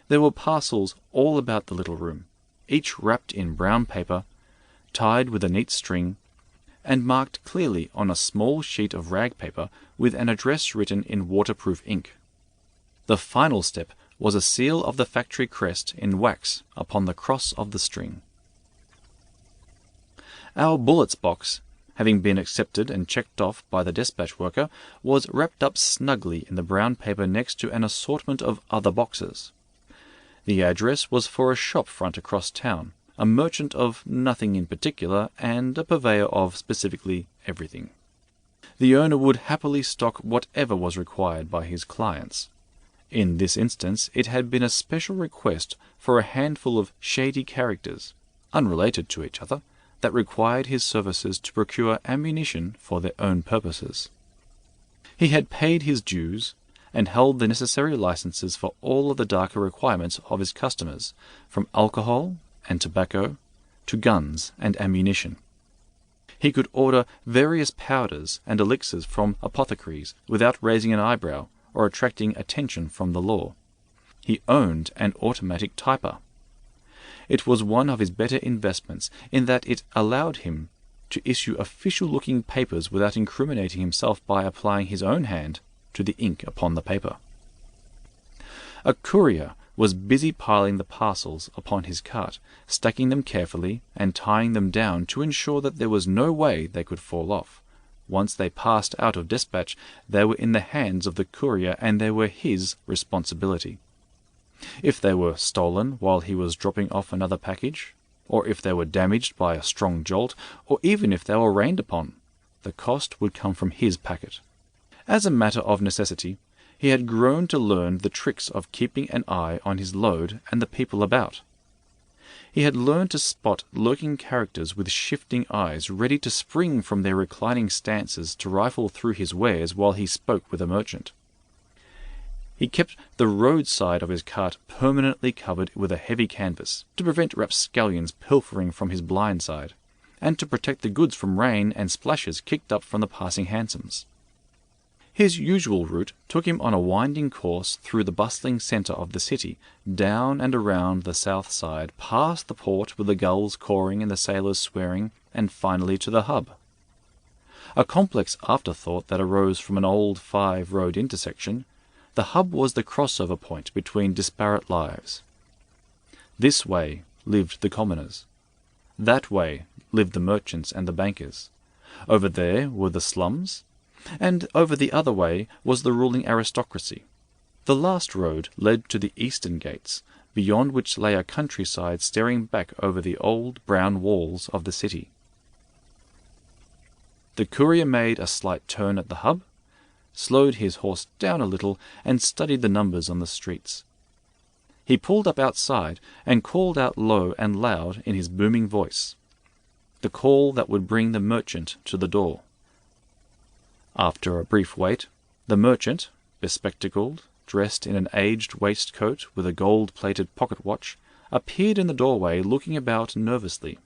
There were parcels all about the little room, each wrapped in brown paper, tied with a neat string, and marked clearly on a small sheet of rag paper with an address written in waterproof ink. The final step was a seal of the factory crest in wax upon the cross of the string. Our bullets box, having been accepted and checked off by the dispatch worker, was wrapped up snugly in the brown paper next to an assortment of other boxes. The address was for a shop front across town, a merchant of nothing in particular, and a purveyor of specifically everything. The owner would happily stock whatever was required by his clients. In this instance, it had been a special request for a handful of shady characters, unrelated to each other, that required his services to procure ammunition for their own purposes. He had paid his dues, and held the necessary licenses for all of the darker requirements of his customers, from alcohol and tobacco to guns and ammunition. He could order various powders and elixirs from apothecaries without raising an eyebrow or attracting attention from the law. He owned an automatic typer. It was one of his better investments in that it allowed him to issue official-looking papers without incriminating himself by applying his own hand to the ink upon the paper. A courier was busy piling the parcels upon his cart, stacking them carefully and tying them down to ensure that there was no way they could fall off. Once they passed out of dispatch, they were in the hands of the courier, and they were his responsibility. If they were stolen while he was dropping off another package, or if they were damaged by a strong jolt, or even if they were rained upon, the cost would come from his packet. As a matter of necessity, he had grown to learn the tricks of keeping an eye on his load and the people about. He had learned to spot lurking characters with shifting eyes, ready to spring from their reclining stances to rifle through his wares while he spoke with a merchant. He kept the roadside of his cart permanently covered with a heavy canvas, to prevent rapscallions pilfering from his blind side, and to protect the goods from rain and splashes kicked up from the passing hansoms. His usual route took him on a winding course through the bustling centre of the city, down and around the south side, past the port with the gulls cawing and the sailors swearing, and finally to the hub. A complex afterthought that arose from an old 5-road intersection, the hub was the crossover point between disparate lives. This way lived the commoners. That way lived the merchants and the bankers. Over there were the slums, and over the other way was the ruling aristocracy. The last road led to the eastern gates, beyond which lay a countryside staring back over the old brown walls of the city. The courier made a slight turn at the hub, slowed his horse down a little, and studied the numbers on the streets. He pulled up outside and called out low and loud in his booming voice, the call that would bring the merchant to the door. After a brief wait, the merchant, bespectacled, dressed in an aged waistcoat with a gold-plated pocket watch, appeared in the doorway looking about nervously.